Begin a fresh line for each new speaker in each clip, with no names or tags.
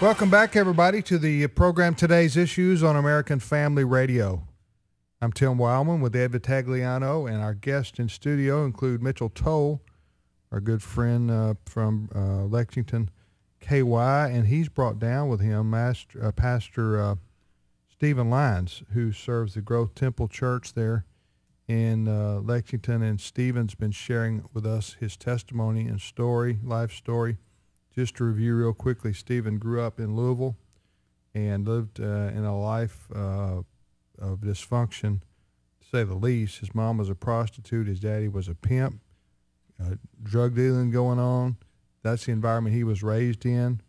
Welcome back, everybody, to the program Today's Issues on American Family Radio. I'm Tim Wildman with Ed Vitagliano, and our guests in studio include Mitchell Toll, our good friend from Lexington, KY, and he's brought down with him Pastor Stephen Lyons, who serves the Growth Temple Church there in Lexington, and Stephen's been sharing with us his testimony and story, life story. Just to review real quickly, Stephen grew up in Louisville and lived in a life of dysfunction, to say the least. His mom was a prostitute. His daddy was a pimp. Drug dealing going on. That's the environment he was raised in.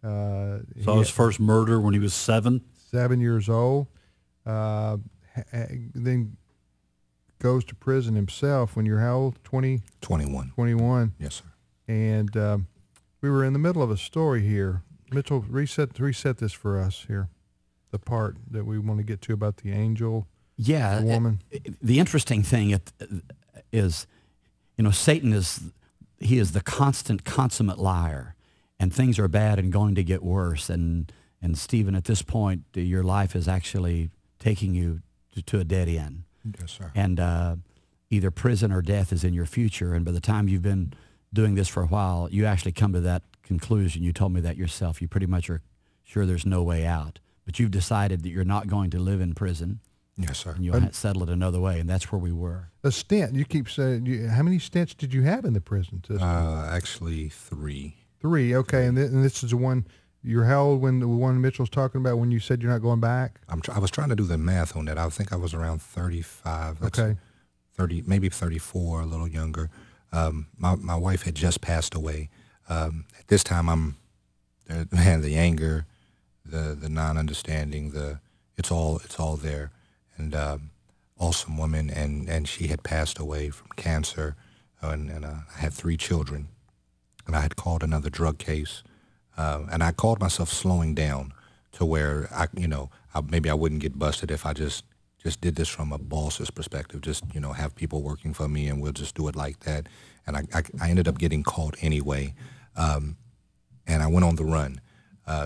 Saw his first murder when he was 7.
7 years old. Then goes to prison himself when you're how old? 20?
21.
21.
Yes, sir.
And we were in the middle of a story here. Mitchell, reset this for us here, the part that we want to get to about the angel,
the woman. The interesting thing is, Satan is the constant, consummate liar, and things are bad and going to get worse. And Stephen, at this point, your life is actually taking you to a dead end.
Yes, sir.
And either prison or death is in your future. And by the time you've been doing this for a while, you actually come to that conclusion. You told me that yourself. You pretty much are sure there's no way out. But you've decided that you're not going to live in prison.
Yes, sir.
And you'll settle it another way, and that's where we were.
A stint. You keep saying, how many stints did you have in the prison system?
Actually, 3.
3, okay. And this is the one, you're how old when the one Mitchell's talking about when you said you're not going back?
I was trying to do the math on that. I think I was around 35. That's
okay.
30, maybe 34, a little younger. My wife had just passed away. At this time, the anger, the non-understanding, it's all there. And awesome woman, and she had passed away from cancer, and I had 3 children, and I had called another drug case, and I called myself slowing down to where maybe I wouldn't get busted if I just did this from a boss's perspective, just have people working for me and we'll just do it like that. And I ended up getting caught anyway, and I went on the run.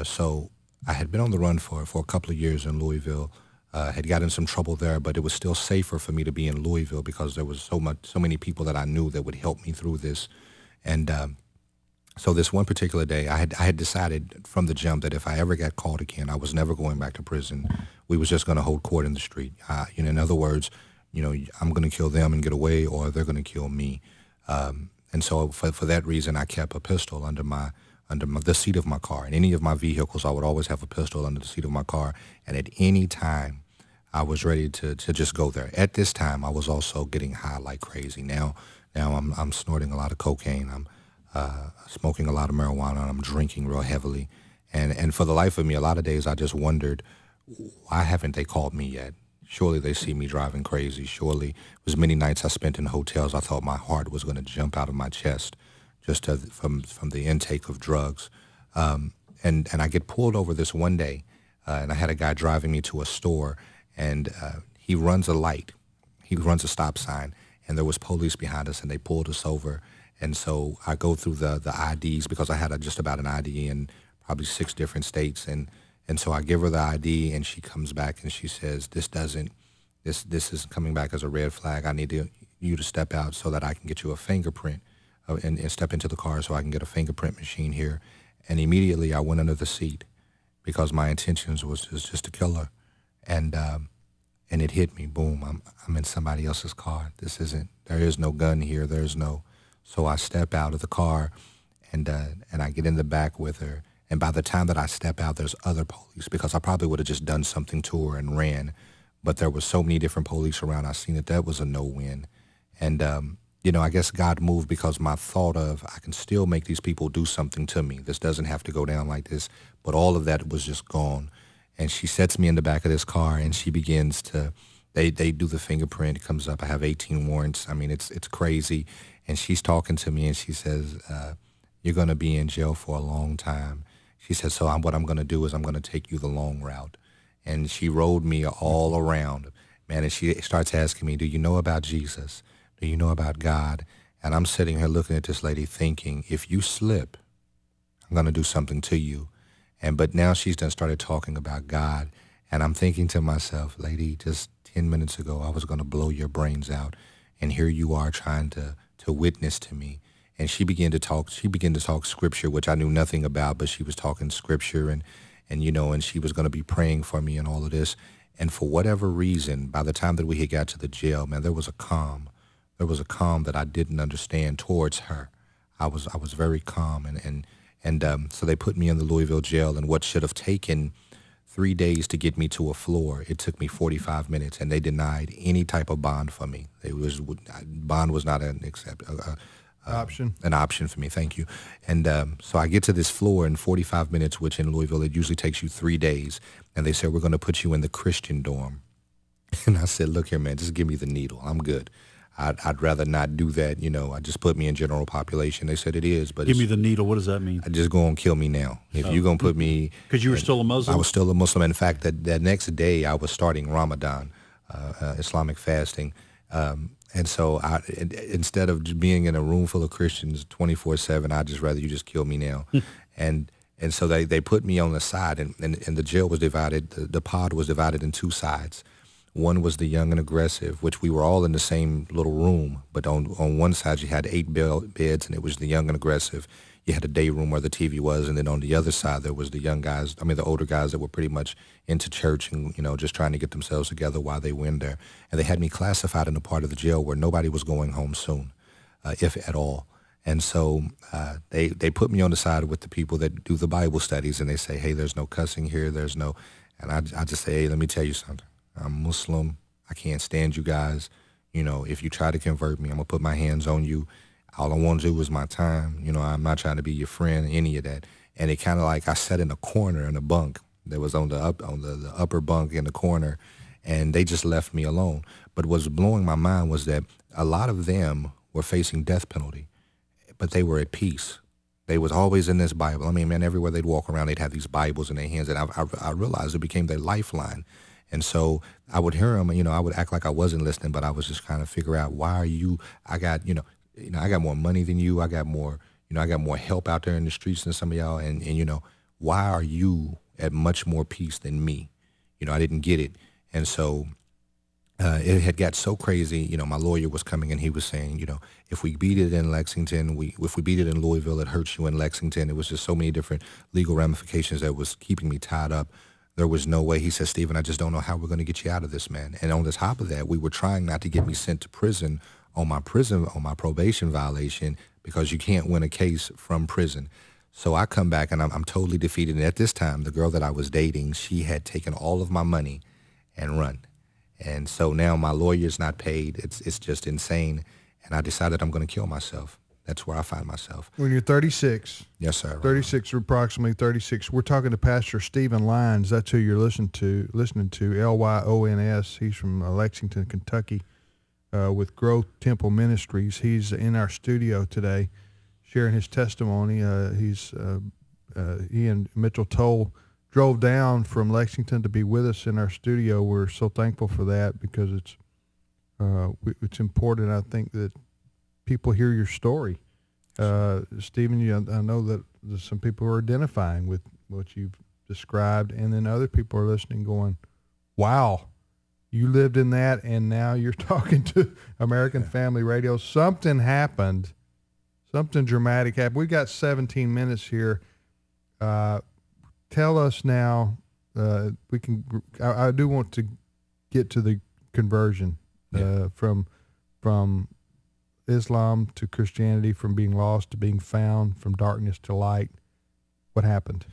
So I had been on the run for a couple of years in Louisville. Had gotten in some trouble there, but it was still safer for me to be in Louisville because there was so many people that I knew that would help me through this. And so this one particular day, I had decided from the jump that if I ever got caught again, I was never going back to prison. We was just going to hold court in the street. In other words, I'm going to kill them and get away, or they're going to kill me. And so for that reason, I kept a pistol under the seat of my car. In any of my vehicles, I would always have a pistol under the seat of my car. And at any time, I was ready to just go there. At this time, I was also getting high like crazy. Now I'm snorting a lot of cocaine. I'm smoking a lot of marijuana, and I'm drinking real heavily. And for the life of me, a lot of days I just wondered, why haven't they called me yet? Surely they see me driving crazy. Surely it was many nights I spent in hotels. I thought my heart was going to jump out of my chest just from the intake of drugs. And I get pulled over this one day, and I had a guy driving me to a store, and he runs a light. He runs a stop sign, and there was police behind us, and they pulled us over. And so I go through the IDs because I had just about an ID in probably 6 different states. And so I give her the ID, and she comes back and she says, this is coming back as a red flag. I need you to step out so that I can get you a fingerprint and step into the car so I can get a fingerprint machine here. And immediately I went under the seat because my intentions was just to kill her. And it hit me, boom, I'm in somebody else's car. There is no gun here, so I step out of the car and I get in the back with her. And by the time that I step out, there's other police because I probably would have just done something to her and ran. But there was so many different police around. I seen that was a no-win. And, I guess God moved because my thought of I can still make these people do something to me. This doesn't have to go down like this. But all of that was just gone. And she sets me in the back of this car, and she begins to, they do the fingerprint. It comes up. I have 18 warrants. I mean, it's crazy. And she's talking to me, and she says, you're going to be in jail for a long time. She said, so what I'm going to do is I'm going to take you the long route. And she rode me all around, man, and she starts asking me, do you know about Jesus? Do you know about God? And I'm sitting here looking at this lady thinking, if you slip, I'm going to do something to you. But now she's done started talking about God, and I'm thinking to myself, lady, just 10 minutes ago I was going to blow your brains out, and here you are trying to witness to me. And she began to talk scripture, which I knew nothing about, but she was talking scripture, and she was going to be praying for me and all of this. And for whatever reason, by the time that we had got to the jail, man, there was a calm. There was a calm that I didn't understand towards her. I was very calm, and so they put me in the Louisville jail, and what should have taken 3 days to get me to a floor, it took me 45 minutes, and they denied any type of bond for me. Bond was not an option for me. Thank you. And so I get to this floor in 45 minutes, which in Louisville it usually takes you 3 days, and they said, we're going to put you in the Christian dorm. And I said, look here, man, just give me the needle. I'm good. I'd rather not do that. I just put me in general population. They said it is, but
give me the needle. What does that mean?
Just go and kill me now. If you're going to put me.
Because you were still a Muslim?
I was still a Muslim. In fact, that next day I was starting Ramadan, Islamic fasting. And so instead of being in a room full of Christians 24/7, I'd just rather you just kill me now. And so they put me on the side, and the jail was divided. The pod was divided in two sides. One was the young and aggressive, which we were all in the same little room. But on one side, you had 8 beds, and it was the young and aggressive. You had a day room where the TV was, and then on the other side, there was the the older guys that were pretty much into church and, just trying to get themselves together while they were in there. And they had me classified in a part of the jail where nobody was going home soon, if at all. And so they put me on the side with the people that do the Bible studies, and they say, hey, there's no cussing here, and I just say, hey, let me tell you something. I'm Muslim. I can't stand you guys. If you try to convert me, I'm going to put my hands on you. All I want to do is my time. I'm not trying to be your friend, any of that. And it kind of like I sat in a corner in a bunk that was on the upper bunk in the corner, and they just left me alone. But what was blowing my mind was that a lot of them were facing death penalty, but they were at peace. They was always in this Bible. I mean, man, everywhere they'd walk around, they'd have these Bibles in their hands, and I realized it became their lifeline. And so I would hear them, I would act like I wasn't listening, but I was just trying to figure out, why are you, I got more money than you. I got more help out there in the streets than some of y'all. And why are you at much more peace than me? I didn't get it. And so it had got so crazy, my lawyer was coming and he was saying, if we beat it in Lexington, if we beat it in Louisville, it hurts you in Lexington. It was just so many different legal ramifications that was keeping me tied up. There was no way. He said, Stephen, I just don't know how we're going to get you out of this, man. And on the top of that, we were trying not to get me sent to prison on my probation violation, because you can't win a case from prison. So I come back and I'm totally defeated. And at this time, the girl that I was dating, she had taken all of my money and run. And so now my lawyer's not paid. It's just insane. And I decided I'm going to kill myself. That's where I find myself.
When you're 36.
Yes, sir.
36, or approximately 36. We're talking to Pastor Stephen Lyons. That's who you're listening to, Lyons. He's from Lexington, Kentucky, with Growth Temple Ministries. He's in our studio today sharing his testimony. He and Mitchell Toll drove down from Lexington to be with us in our studio. We're so thankful for that, because it's important, I think, that people hear your story. Stephen, I know that there's some people who are identifying with what you've described, and then other people are listening going, wow, you lived in that, and now you're talking to American Family Radio. Something happened. Something dramatic happened. We've got 17 minutes here. Tell us now, I do want to get to the conversion from Islam to Christianity, from being lost to being found, from darkness to light. What happened?